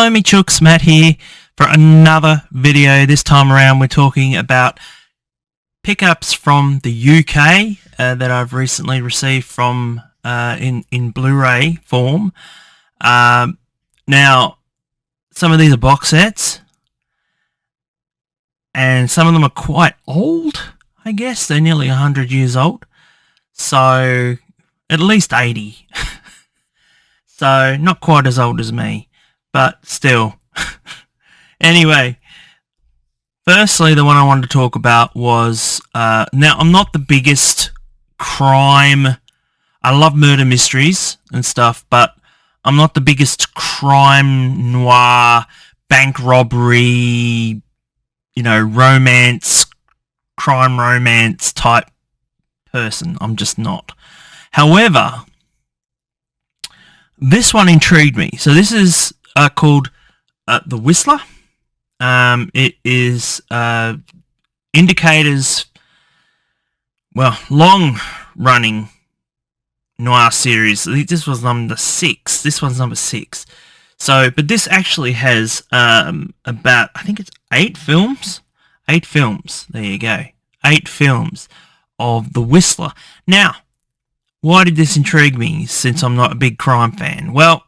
Hello me chooks, Matt here for another video. This time around we're talking about pickups from the UK that I've recently received from in Blu-ray form. Now some of these are box sets and some of them are quite old. I guess they're nearly 100 years old, so at least 80. So not quite as old as me, but still. Anyway, firstly, the one I wanted to talk about was, now I'm not the biggest crime, I love murder mysteries and stuff, but I'm not the biggest crime noir, bank robbery, romance, crime romance type person. I'm just not. However, this one intrigued me. So this is called The Whistler. It is Indicator's, long-running noir series. This was number 6. This one's number 6. So, but this actually has about, I think it's 8 films. 8 films. There you go. 8 films of The Whistler. Now, why did this intrigue me, since I'm not a big crime fan? Well,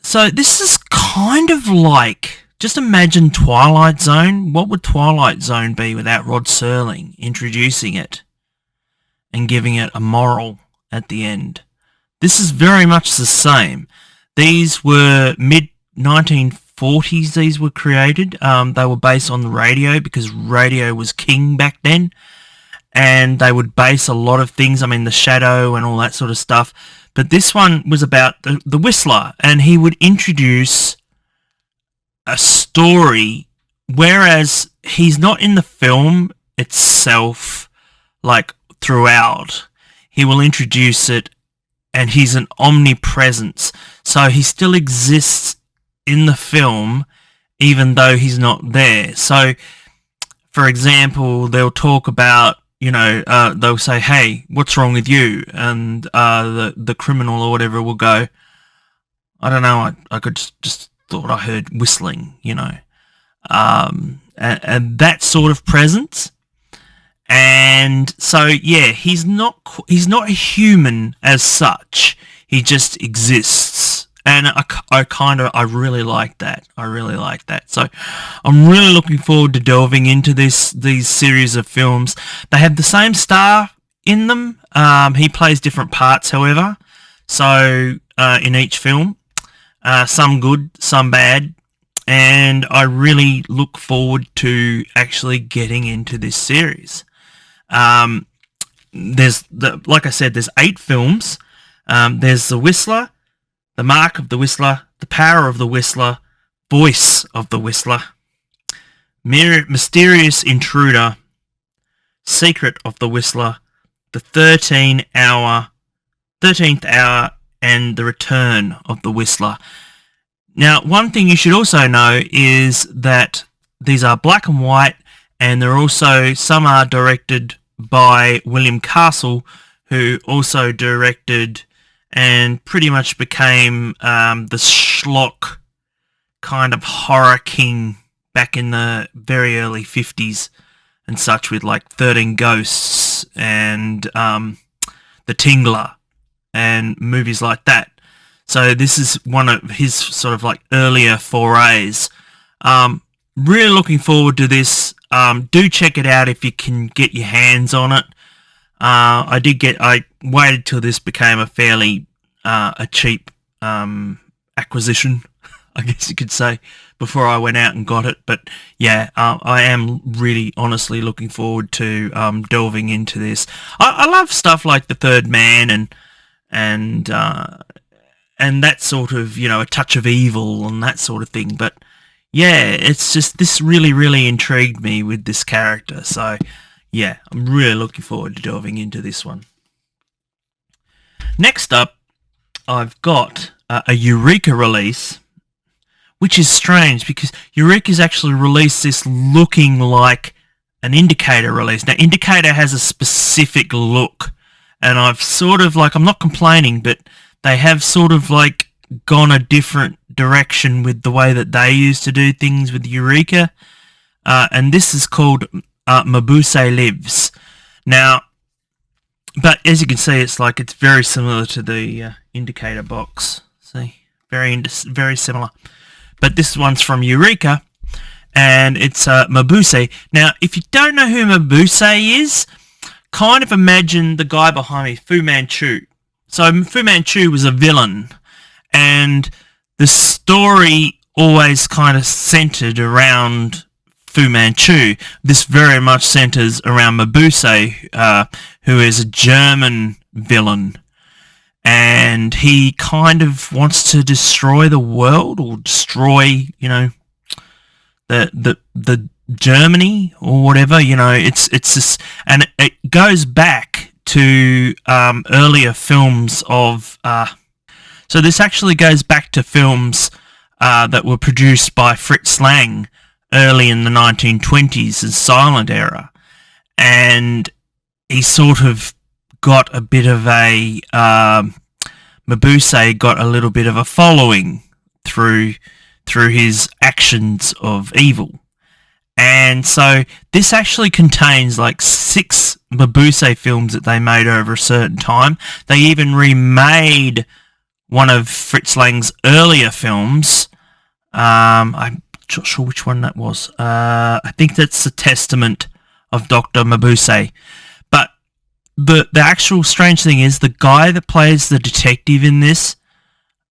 so this is kind of like, just imagine Twilight Zone. What would Twilight Zone be without Rod Serling introducing it and giving it a moral at the end? This is very much the same. These were mid-1940s, these were created. They were based on the radio because radio was king back then. And they would base a lot of things, The Shadow and all that sort of stuff. But this one was about the Whistler, and he would introduce a story, whereas he's not in the film itself, throughout. He will introduce it, and he's an omnipresence. So he still exists in the film, even though he's not there. So, for example, they'll talk about, they'll say, hey, what's wrong with you? And the criminal or whatever will go, I don't know, I could just thought I heard whistling, and that sort of presence. And so, yeah, he's not a human as such. He just exists. And I really like that. I really like that. So I'm really looking forward to delving into these series of films. They have the same star in them. He plays different parts, however. So in each film, some good, some bad. And I really look forward to actually getting into this series. Like I said, there's 8 films. There's The Whistler, The Mark of the Whistler, The Power of the Whistler, Voice of the Whistler, Mysterious Intruder, Secret of the Whistler, The 13th Hour, and The Return of the Whistler. Now, one thing you should also know is that these are black and white, and they're also, some are directed by William Castle, who also directed and pretty much became the schlock kind of horror king back in the very early 50s and such, with 13 Ghosts and The Tingler and movies like that. So this is one of his sort of earlier forays. Really looking forward to this. Do check it out if you can get your hands on it. I waited till this became a fairly a cheap acquisition, I guess you could say, before I went out and got it. But yeah, I am really honestly looking forward to delving into this. I love stuff like The Third Man and that sort of, A Touch of Evil and that sort of thing. But yeah, it's just, this really intrigued me with this character. So yeah, I'm really looking forward to delving into this one. Next up, I've got a Eureka release, which is strange because Eureka's actually released this looking like an Indicator release. Now, Indicator has a specific look, and I've sort of I'm not complaining, but they have sort of gone a different direction with the way that they used to do things with Eureka. And this is called Mabuse Lives. Now, but as you can see, it's very similar to the indicator box. See, very similar. But this one's from Eureka, and it's Mabuse. Now, if you don't know who Mabuse is, kind of imagine the guy behind me, Fu Manchu. So Fu Manchu was a villain, and the story always kind of centered around Fu Manchu. This very much centers around Mabuse, who is a German villain, and he kind of wants to destroy the world, or destroy, the Germany or whatever. It's this, and it goes back to earlier films of. So this actually goes back to films that were produced by Fritz Lang early in the 1920s, as silent era, and he sort of got a bit of a Mabuse got a little bit of a following through his actions of evil. And so this actually contains 6 Mabuse films that they made over a certain time. They even remade one of Fritz Lang's earlier films. I'm not sure which one that was. I think that's The Testament of Dr. Mabuse. But the actual strange thing is, the guy that plays the detective in this,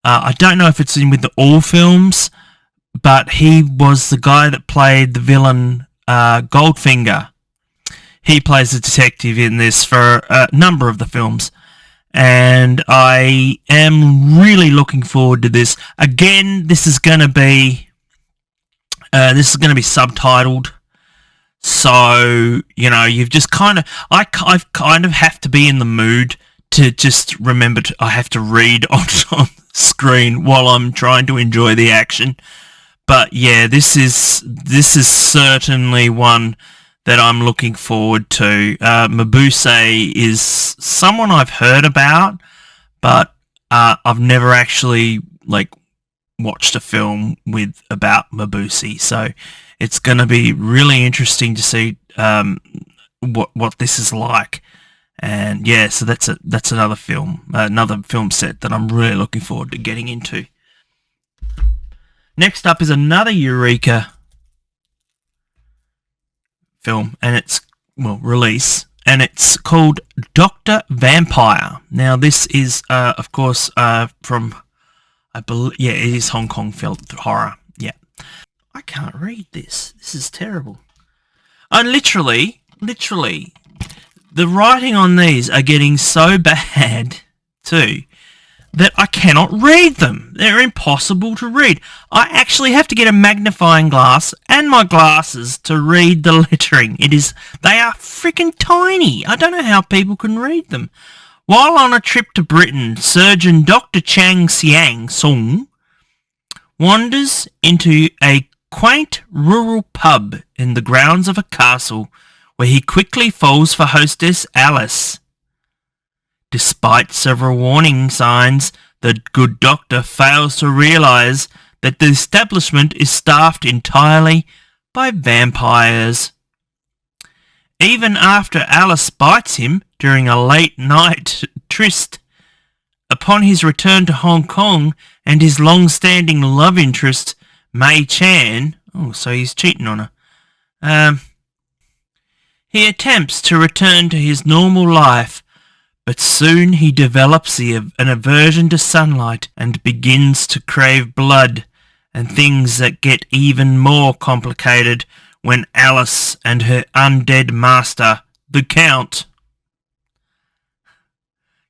I don't know if it's in with all films, but he was the guy that played the villain Goldfinger. He plays the detective in this for a number of the films. And I am really looking forward to this. Again, this is going to be subtitled. So, you've just I kind of have to be in the mood to just remember I have to read on the screen while I'm trying to enjoy the action. But yeah, this is certainly one that I'm looking forward to. Mabuse is someone I've heard about, but I've never actually watched a film about Mabuse. So it's going to be really interesting to see what this is like. And yeah, so that's another film set that I'm really looking forward to getting into. Next up is another Eureka film, and it's release, and it's called Dr. Vampire. Now this is of course from, I believe, it is Hong Kong film horror. Yeah, I can't read this. This is terrible. I literally, the writing on these are getting so bad too that I cannot read them. They're impossible to read. I actually have to get a magnifying glass and my glasses to read the lettering. They are freaking tiny. I don't know how people can read them. While on a trip to Britain, surgeon Dr. Chang Siang Sung wanders into a quaint rural pub in the grounds of a castle, where he quickly falls for hostess Alice. Despite several warning signs, the good doctor fails to realise that the establishment is staffed entirely by vampires. Even after Alice bites him during a late-night tryst, upon his return to Hong Kong and his long-standing love interest, Mei Chan, so he's cheating on her, he attempts to return to his normal life, but soon he develops an aversion to sunlight and begins to crave blood, and things that get even more complicated when Alice and her undead master, the Count,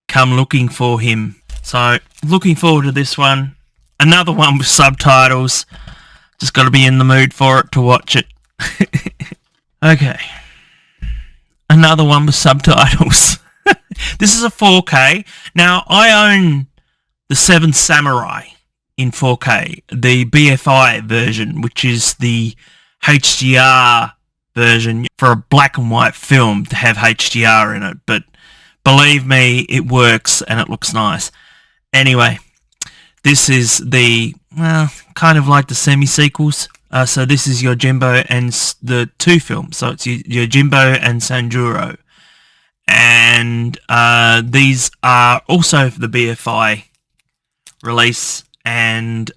come looking for him. So, looking forward to this one. Another one with subtitles. Just got to be in the mood for it to watch it. Okay. Another one with subtitles. This is a 4K. Now, I own the Seven Samurai in 4K, the BFI version, which is the HDR version for a black and white film to have HDR in it. But believe me, it works and it looks nice. Anyway, this is the, well, kind of like the semi-sequels. So this is Yojimbo and the two films. So it's Yojimbo and Sanjuro. And these are also for the BFI release, and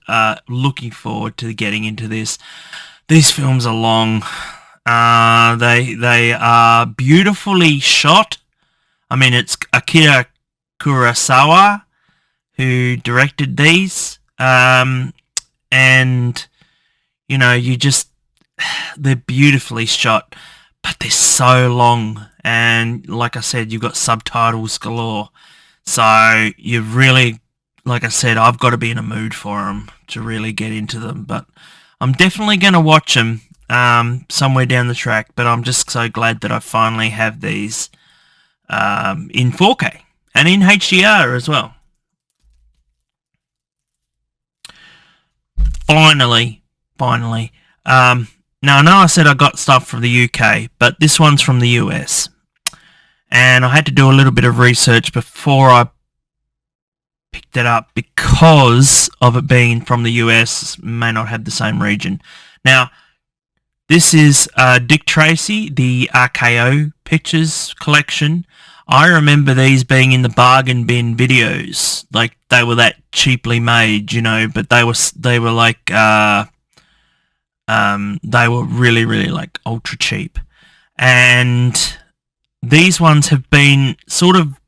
looking forward to getting into this. These films are long. They are beautifully shot. I mean, it's Akira Kurosawa who directed these, and you know, they're beautifully shot, but they're so long, and like I said, you've got subtitles galore, so you really, like I said, I've got to be in a mood for them to really get into them, but I'm definitely going to watch them somewhere down the track, but I'm just so glad that I finally have these in 4K and in HDR as well. Finally. Now, I know I said I got stuff from the UK, but this one's from the US. And I had to do a little bit of research before I picked it up because of it being from the US, may not have the same region. Now, this is Dick Tracy, the RKO Pictures collection. I remember these being in the bargain bin videos, like they were that cheaply made, you know, but they were like they were really like ultra cheap. And these ones have been sort of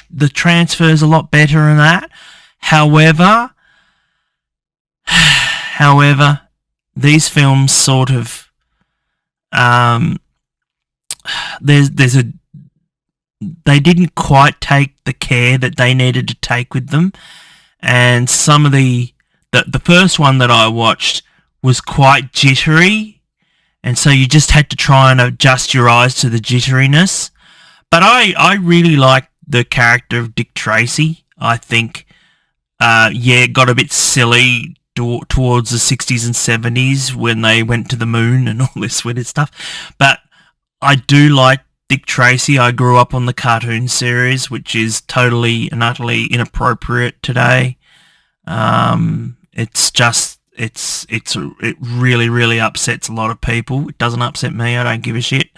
the transfer's a lot better than that. However, these films sort of they didn't quite take the care that they needed to take with them, and some of the first one that I watched was quite jittery, and so you just had to try and adjust your eyes to the jitteriness. But I really like the character of Dick Tracy. I think it got a bit silly towards the 60s and 70s when they went to the moon and all this weird stuff, but I do like Dick Tracy. I grew up on the cartoon series, which is totally and utterly inappropriate today. It really upsets a lot of people. It doesn't upset me, I don't give a shit,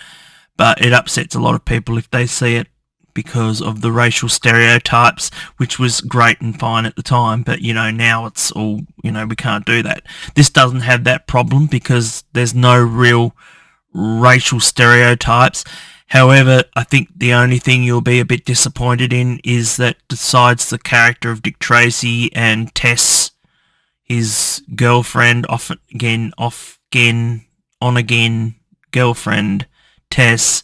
but it upsets a lot of people if they see it because of the racial stereotypes, which was great and fine at the time, but you know, now it's all, you know, we can't do that. This doesn't have that problem because there's no real racial stereotypes. However, I think the only thing you'll be a bit disappointed in is that besides the character of Dick Tracy and Tess, his girlfriend, on-again girlfriend, Tess,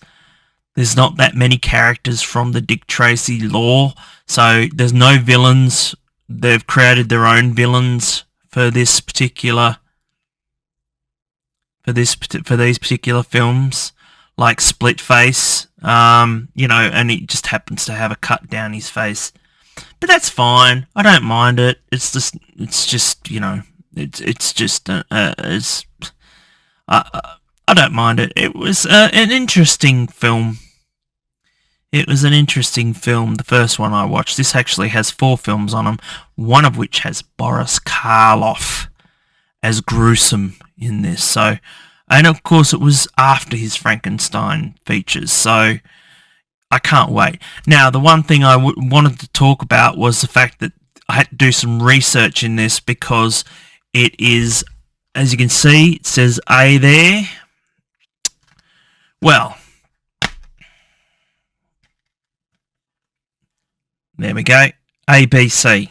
there's not that many characters from the Dick Tracy lore, so there's no villains. They've created their own villains for these particular films, like Split Face, you know, and he just happens to have a cut down his face, but that's fine. I don't mind it. It's just you know, I don't mind it. It was an interesting film. The first one I watched. This actually has 4 films on them, one of which has Boris Karloff as Gruesome in this. So, and of course it was after his Frankenstein features, so I can't wait. Now, the one thing I wanted to talk about was the fact that I had to do some research in this because it is, as you can see, it says A there. Well, there we go, ABC.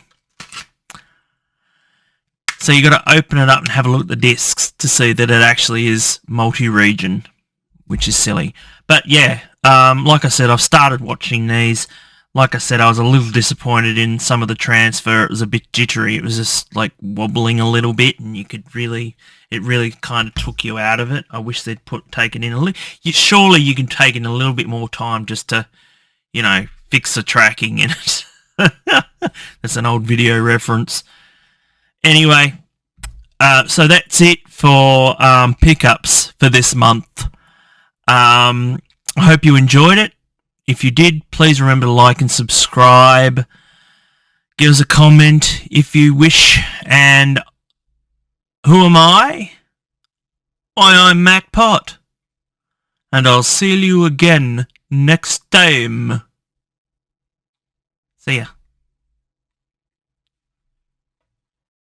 So you got to open it up and have a look at the discs to see that it actually is multi-region, which is silly. But yeah, like I said, I've started watching these. Like I said, I was a little disappointed in some of the transfer. It was a bit jittery. It was just like wobbling a little bit, and it really kind of took you out of it. I wish they'd taken in a little. Surely you can take in a little bit more time just to, you know, fix the tracking in it. That's an old video reference. Anyway, so that's it for pickups for this month. I hope you enjoyed it. If you did, please remember to like and subscribe. Give us a comment if you wish. And who am I? Why, I'm Mac Pot. And I'll see you again next time. See ya.